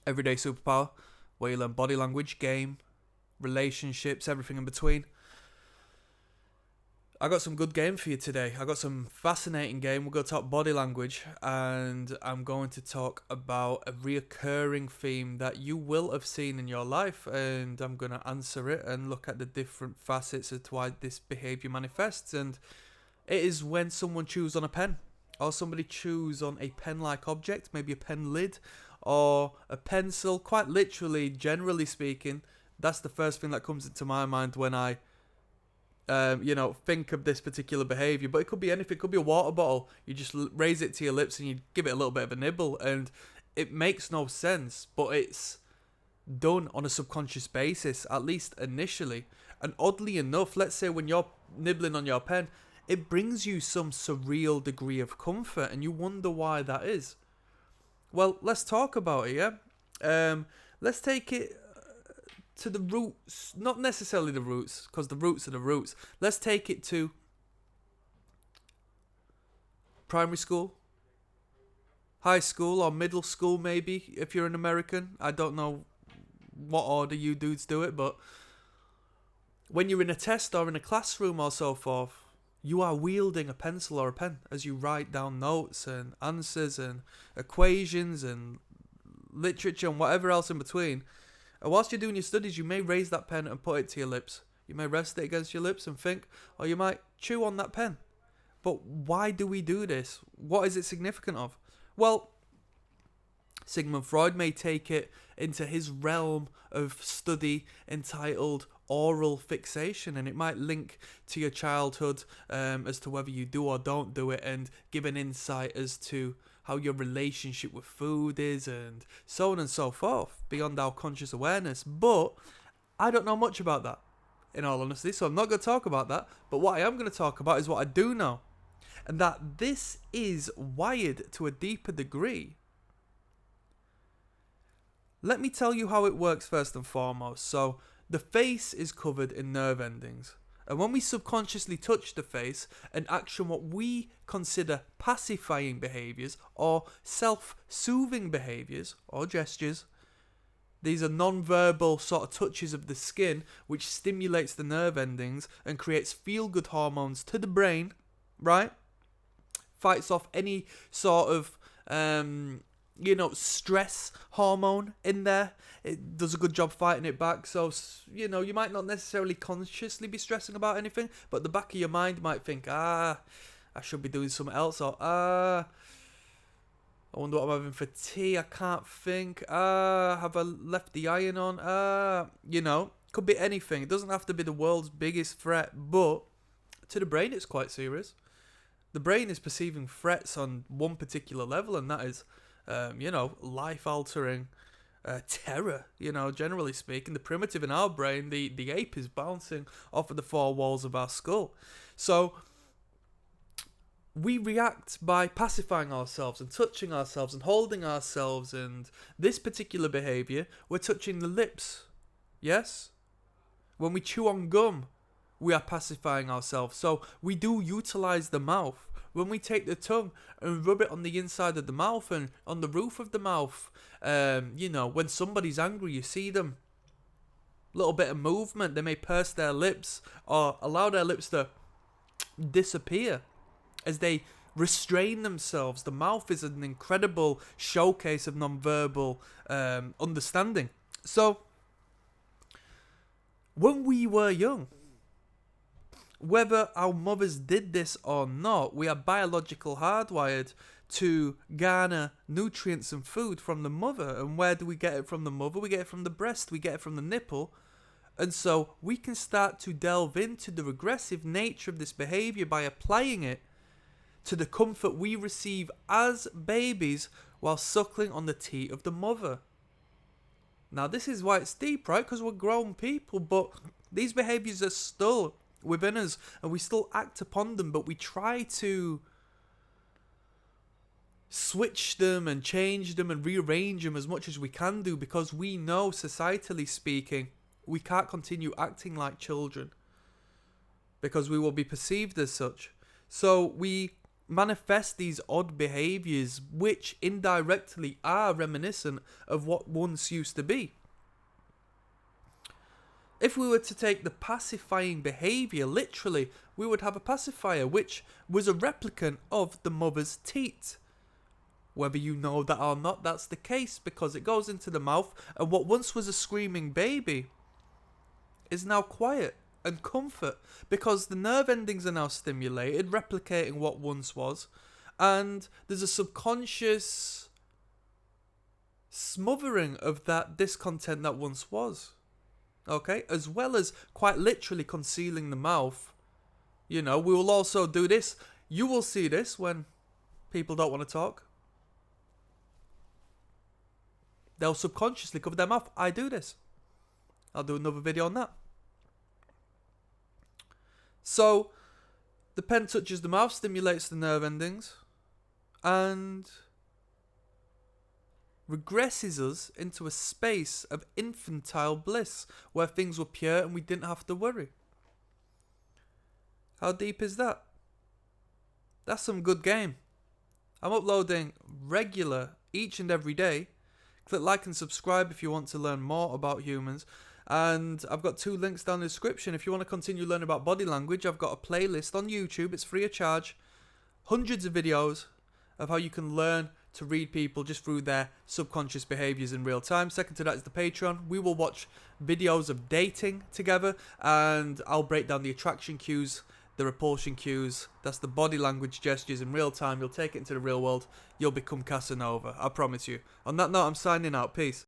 Everyday Superpower, where you learn body language, game, relationships, everything in between. I got some good game for you today. I got some fascinating game. We're going to talk body language, and I'm going to talk about a reoccurring theme that you will have seen in your life, and I'm going to answer it and look at the different facets as to why this behavior manifests. And it is when someone chews on a pen, or somebody chews on a pen-like object, maybe a pen lid or a pencil. Quite literally, generally speaking, that's the first thing that comes into my mind when I think of this particular behavior. But it could be anything. It could be a water bottle. You just raise it to your lips and you give it a little bit of a nibble, and it makes no sense, but it's done on a subconscious basis, at least initially. And oddly enough, let's say when you're nibbling on your pen, it brings you some surreal degree of comfort, and you wonder why that is. Well, let's talk about it, yeah? Let's take it to the roots, not necessarily the roots, because the roots are the roots. Let's take it to primary school, high school, or middle school maybe, if you're an American. I don't know what order you dudes do it, but when you're in a test or in a classroom or so forth, you are wielding a pencil or a pen as you write down notes and answers and equations and literature and whatever else in between. And whilst you're doing your studies, you may raise that pen and put it to your lips. You may rest it against your lips and think, or you might chew on that pen. But why do we do this? What is it significant of? Well, Sigmund Freud may take it into his realm of study entitled oral fixation, and it might link to your childhood as to whether you do or don't do it, and give an insight as to how your relationship with food is, and so on and so forth, beyond our conscious awareness. But I don't know much about that, in all honesty, so I'm not going to talk about that. But what I am going to talk about is what I do know, and that this is wired to a deeper degree. Let me tell you how it works first and foremost. So the face is covered in nerve endings. And when we subconsciously touch the face and action what we consider pacifying behaviours or self-soothing behaviours or gestures, these are non-verbal sort of touches of the skin which stimulates the nerve endings and creates feel-good hormones to the brain, right? Fights off any sort of stress hormone in there. It does a good job fighting it back. So, you might not necessarily consciously be stressing about anything, but the back of your mind might think, I should be doing something else, or, I wonder what I'm having for tea, I can't think, have I left the iron on, could be anything. It doesn't have to be the world's biggest threat, but to the brain it's quite serious. The brain is perceiving threats on one particular level, and that is life-altering terror, generally speaking. The primitive in our brain, the ape, is bouncing off of the four walls of our skull. So we react by pacifying ourselves and touching ourselves and holding ourselves, and this particular behaviour, we're touching the lips, yes? When we chew on gum, we are pacifying ourselves. So we do utilise the mouth. When we take the tongue and rub it on the inside of the mouth and on the roof of the mouth, when somebody's angry, you see them, little bit of movement, they may purse their lips or allow their lips to disappear as they restrain themselves. The mouth is an incredible showcase of non-verbal understanding. So, when we were young, whether our mothers did this or not, we are biological hardwired to garner nutrients and food from the mother. And where do we get it from the mother? We get it from the breast, we get it from the nipple. And so we can start to delve into the regressive nature of this behavior by applying it to the comfort we receive as babies while suckling on the teat of the mother. Now this is why it's deep, right? Because we're grown people, but these behaviors are still within us, and we still act upon them, but we try to switch them and change them and rearrange them as much as we can do, because we know, societally speaking, we can't continue acting like children because we will be perceived as such. So we manifest these odd behaviors which indirectly are reminiscent of what once used to be. If we were to take the pacifying behavior literally, we would have a pacifier which was a replicant of the mother's teat. Whether you know that or not, that's the case, because it goes into the mouth, and what once was a screaming baby is now quiet and comfort, because the nerve endings are now stimulated, replicating what once was, and there's a subconscious smothering of that discontent that once was. Okay, as well as quite literally concealing the mouth. You know, we will also do this. You will see this when people don't want to talk. They'll subconsciously cover their mouth. I do this. I'll do another video on that. So, the pen touches the mouth, stimulates the nerve endings, and regresses us into a space of infantile bliss where things were pure and we didn't have to worry. How deep is that? That's some good game. I'm uploading regular each and every day. Click like and subscribe if you want to learn more about humans. And I've got 2 links down in the description. If you want to continue learning about body language, I've got a playlist on YouTube. It's free of charge. Hundreds of videos of how you can learn to read people just through their subconscious behaviors in real time. Second to that is the Patreon. We will watch videos of dating together, and I'll break down the attraction cues, the repulsion cues. That's the body language gestures in real time. You'll take it into the real world. You'll become Casanova. I promise you. On that note, I'm signing out. Peace.